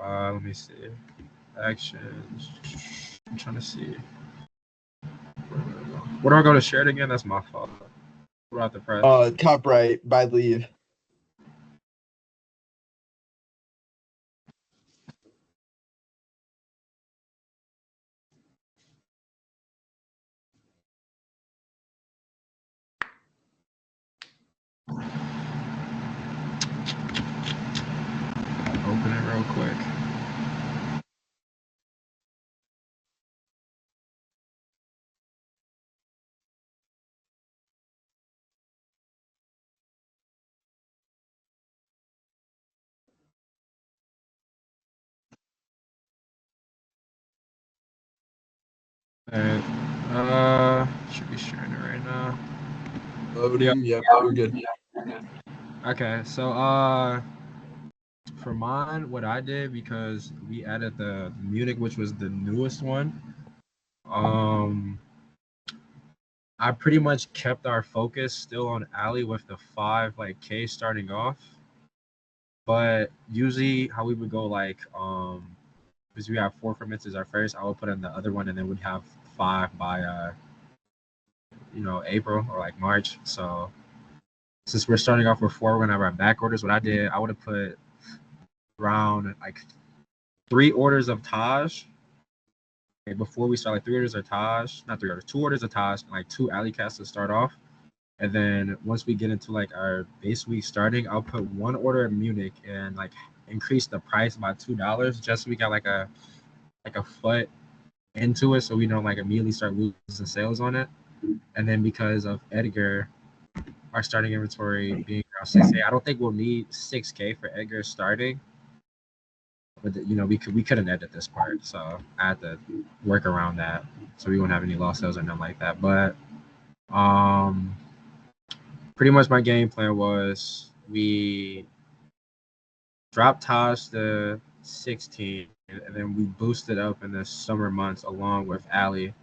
Let me see. Actions. I'm trying to see. Where do I go to share it again? That's my fault. What about the press? Top right by leave. Open it real quick. Alright. Should be sharing it right now. Loading. Yep, we're good. Okay, so for mine, what I did, because we added the Munich, which was the newest one. I pretty much kept our focus still on Ali with the 5 like K starting off. But usually how we would go like because we have 4 fermenters our first, I would put in the other one and then we'd have 5 by April or like March. So since we're starting off with 4, we're gonna have our back orders. What I did, I would have put around like 3 orders of Taj. Okay, before we start, like 3 orders of Taj, not 3 orders, 2 orders of Taj, and like 2 alley casts to start off. And then once we get into like our base week starting, I'll put 1 order of Munich and like increase the price by $2 just so we got like a foot into it, so we don't like immediately start losing sales on it. And then because of Edgar, our starting inventory being around 6K, I don't think we'll need 6K for Edgar starting. But we couldn't edit this part, so I had to work around that, so we won't have any lost sales or nothing like that. But pretty much my game plan was we dropped Taj to 16, and then we boosted up in the summer months along with Ali.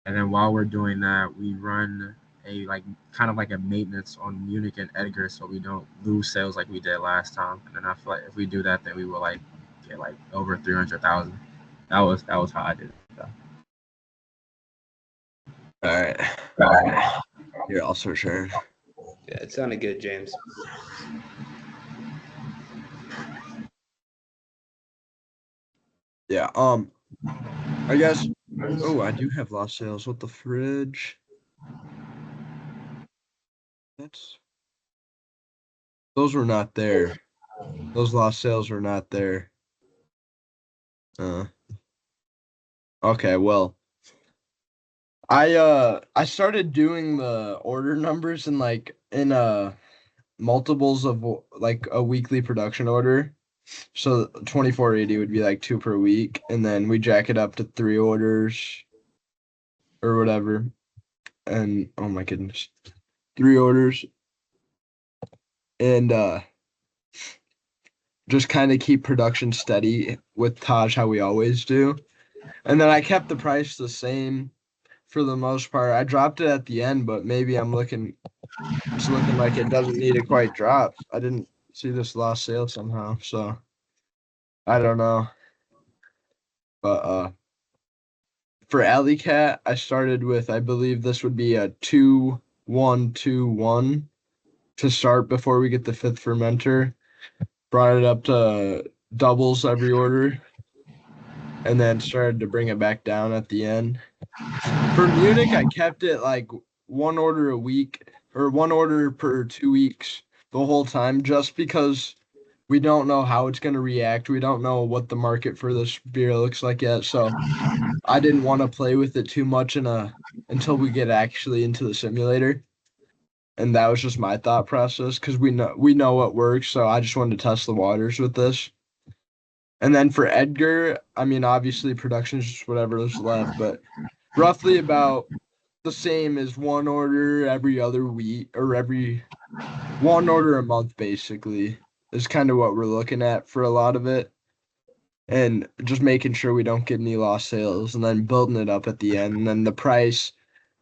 And then while we're doing that, we run a kind of like a maintenance on Munich and Edgar, so we don't lose sales like we did last time. And then I feel like if we do that, then we will like get like over 300,000. That was how I did it. So. All right. Here, I'll start sharing. Yeah, it sounded good, James. Yeah. I guess. Oh, I do have lost sales. What the fridge? Those were not there. Those lost sales were not there. Okay, well. I started doing the order numbers in multiples of like a weekly production order. So 2480 would be like 2 per week, and then we jack it up to 3 orders or whatever. And oh my goodness, 3 orders, and just kind of keep production steady with Taj how we always do. And then I kept the price the same for the most part. I dropped it at the end, but maybe it's looking like it doesn't need to quite drop. I didn't see this lost sale somehow, so I don't know. But for Alley Cat, I started with, I believe this would be a 2-1-2-1 to start before we get the 5th fermenter. Brought it up to doubles every order, and then started to bring it back down at the end. For Munich, I kept it like 1 order a week or 1 order per 2 weeks the whole time, just because we don't know how it's going to react. We don't know what the market for this beer looks like yet. So I didn't want to play with it too much until we get actually into the simulator. And that was just my thought process, because we know what works. So I just wanted to test the waters with this. And then for Edgar, I mean, obviously production is just whatever's left, but roughly about the same as 1 order every other week, or every 1 order a month, basically, is kind of what we're looking at for a lot of it. And just making sure we don't get any lost sales, and then building it up at the end. And then the price,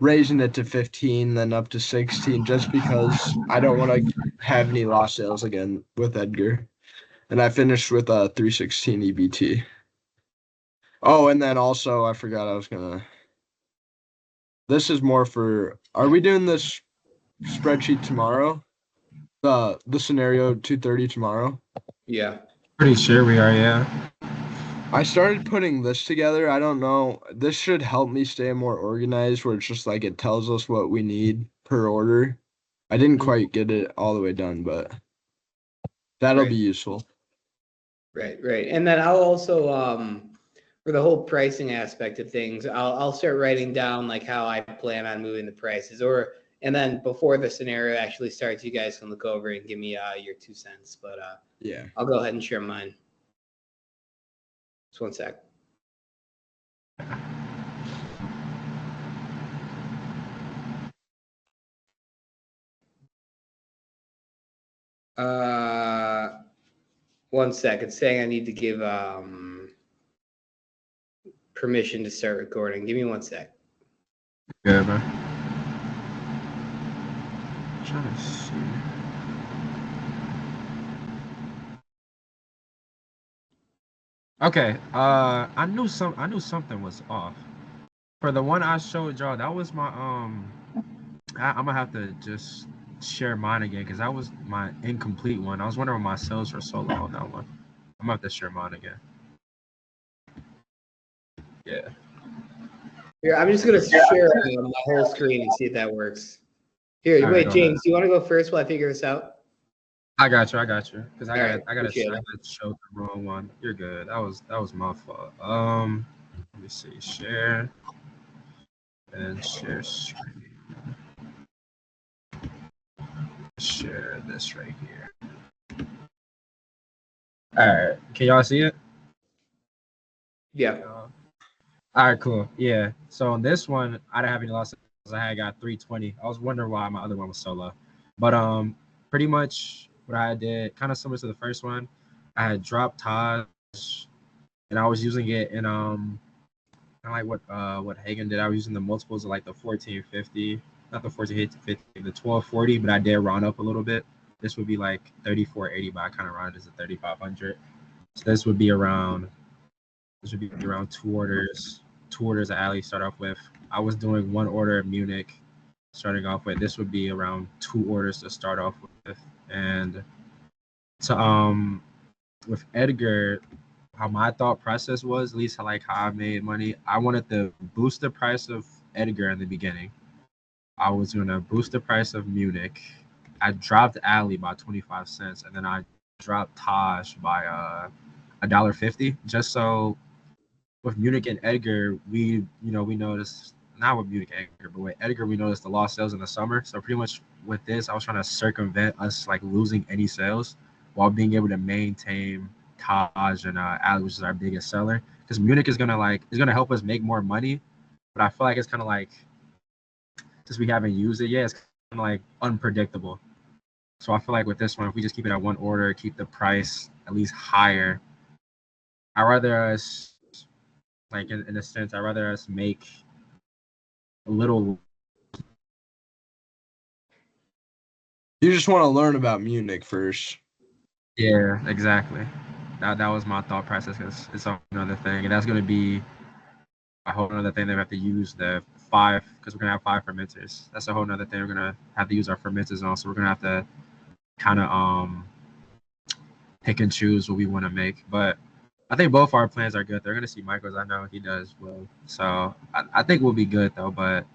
raising it to 15, then up to 16, just because I don't want to have any lost sales again with Edgar. And I finished with a 316 EBT. Oh, and then also I forgot I was gonna. This is more for. Are we doing this spreadsheet tomorrow? The scenario 230 tomorrow. Yeah. Pretty sure we are, yeah. I started putting this together. I don't know. This should help me stay more organized where it's just like it tells us what we need per order. I didn't quite get it all the way done, but that'll Right. be useful. Right. And then I'll also for the whole pricing aspect of things, I'll start writing down like how I plan on moving the prices, and then before the scenario actually starts, you guys can look over and give me your 2 cents. But Yeah. I'll go ahead and share mine. Just one sec. One sec. It's saying I need to give permission to start recording. Give me one sec. Good, man. Trying to see. Okay. I knew something was off. For the one I showed y'all, that was my I'm gonna have to just share mine again because that was my incomplete one. I was wondering why my sales were so low on that one. I'm gonna have to share mine again. Yeah. Here, I'm just gonna share my whole screen and see if that works. Here, All right, wait, go James, ahead. do you want to go first while I figure this out? I got you. Because All right, I appreciate it. showed the wrong one. You're good. That was my fault. Let me see. Share and share screen. Share this right here. All right. Can y'all see it? Yeah. All right, cool. Yeah. So on this one, I didn't have any losses. I had got 320. I was wondering why my other one was so low. But pretty much what I did, kind of similar to the first one, I had dropped Taj and I was using it in kind of like what Hagen did. I was using the multiples of like the 1450, not the 1450, the 1240, but I did round up a little bit. This would be like 3480, but I kind of rounded to 3500. So this would be around two orders at Ali start off with. I was doing one order of Munich starting off with. This would be around two orders to start off with. And to with Edgar, how my thought process was, at least like how I made money, I wanted to boost the price of Edgar in the beginning. I was gonna boost the price of Munich. I dropped Ali by 25 cents, and then I dropped Taj by $1.50, just so with Munich and Edgar, we noticed, not with Munich and Edgar, but with Edgar we noticed the lost sales in the summer. So pretty much with this, I was trying to circumvent us like losing any sales while being able to maintain Taj and Ali, which is our biggest seller. Because Munich is gonna help us make more money, but I feel like it's kind of like, since we haven't used it yet, it's kind of like unpredictable. So I feel like with this one, if we just keep it at one order, keep the price at least higher, I rather us, like in a sense, I rather us make a little. You just want to learn about Munich first. Yeah, exactly. That was my thought process, because it's another thing, and that's going to be a whole other thing that we have to use the 5, because we're going to have 5 fermenters. That's a whole other thing we're going to have to use our fermenters on. So we're going to have to kind of pick and choose what we want to make. But I think both our plans are good. They're going to see Michael's. I know he does well. So I think we'll be good though. But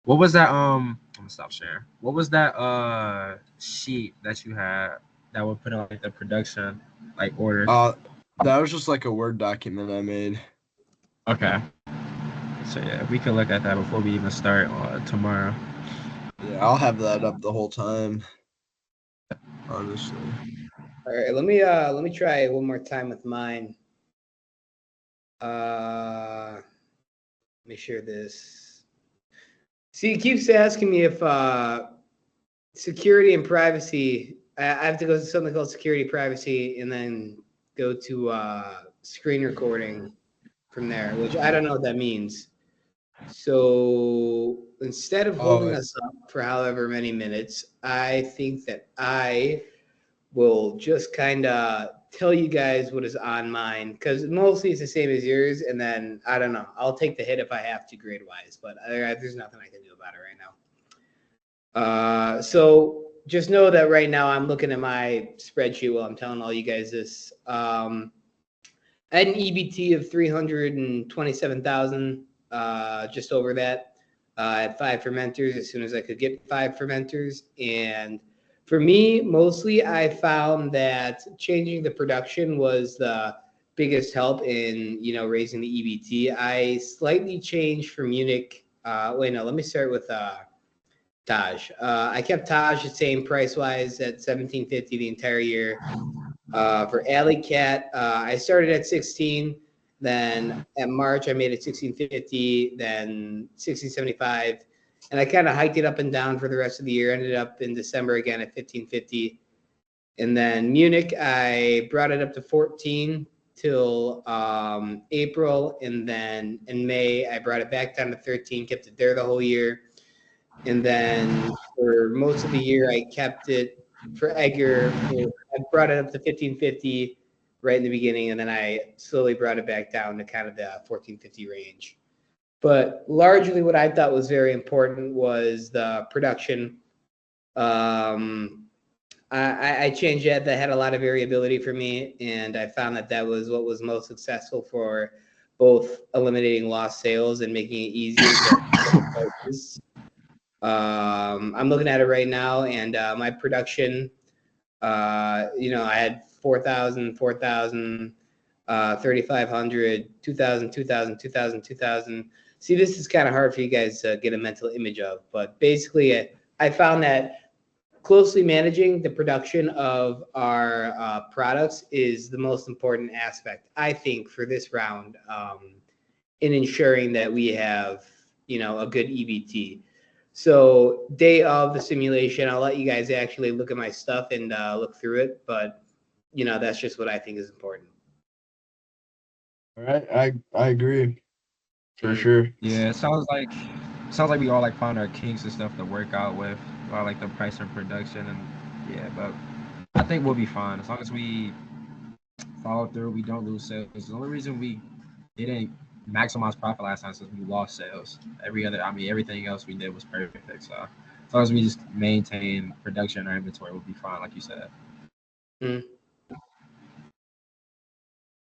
what was that? I'm gonna stop sharing. What was that sheet that you had that would put on like the production like order? That was just like a Word document I made. Okay. So yeah, we can look at that before we even start tomorrow. Yeah, I'll have that up the whole time. Honestly. All right, let me try one more time with mine. Let me share this. See, it keeps asking me if security and privacy. I have to go to something called security privacy and then go to screen recording from there, which I don't know what that means. So instead of holding us up for however many minutes, I think that I will just kind of tell you guys what is on mine because mostly it's the same as yours. And then I don't know. I'll take the hit if I have to grade wise, but there's nothing I can do about it right now. So just know that right now I'm looking at my spreadsheet while I'm telling all you guys this. I had an EBT of 327,000, just over that. I had 5 fermenters as soon as I could get 5 fermenters. And for me, mostly I found that changing the production was the biggest help in, raising the EBT. I slightly changed for Munich. Let me start with Taj. I kept Taj the same price-wise at $17.50 the entire year. For Alley Cat, I started at 16. Then at March, I made it 16.50, then 16.75. And I kind of hiked it up and down for the rest of the year. Ended up in December again at 15.50. And then Munich, I brought it up to 14 till April. And then in May, I brought it back down to 13, kept it there the whole year. And then for most of the year, I kept it for Edgar. I brought it up to 15.50 right in the beginning, and then I slowly brought it back down to kind of the 14.50 range. But largely what I thought was very important was the production. I changed that. That had a lot of variability for me, and I found that was what was most successful for both eliminating lost sales and making it easier to prices. I'm looking at it right now, and my production, I had 4,000, 4,000, 3,500, 2,000, 2,000, 2,000, 2,000. See, this is kind of hard for you guys to get a mental image of, but basically I found that closely managing the production of our products is the most important aspect, I think, for this round, in ensuring that we have, a good EBT. So day of the simulation, I'll let you guys actually look at my stuff and look through it. But, that's just what I think is important. All right, I agree for sure. Yeah, it sounds like we all like found our kinks and stuff to work out with, about like the price and production, and yeah, but I think we'll be fine as long as we follow through. We don't lose sales. The only reason we didn't maximize profit last time is we lost sales. Everything else we did was perfect. So as long as we just maintain production and our inventory, we'll be fine, like you said.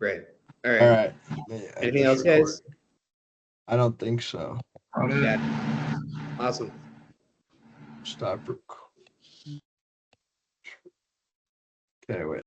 Right. All right. All right. Anything else, guys? I don't think so. Yeah. Awesome. Stop recording. Okay, wait.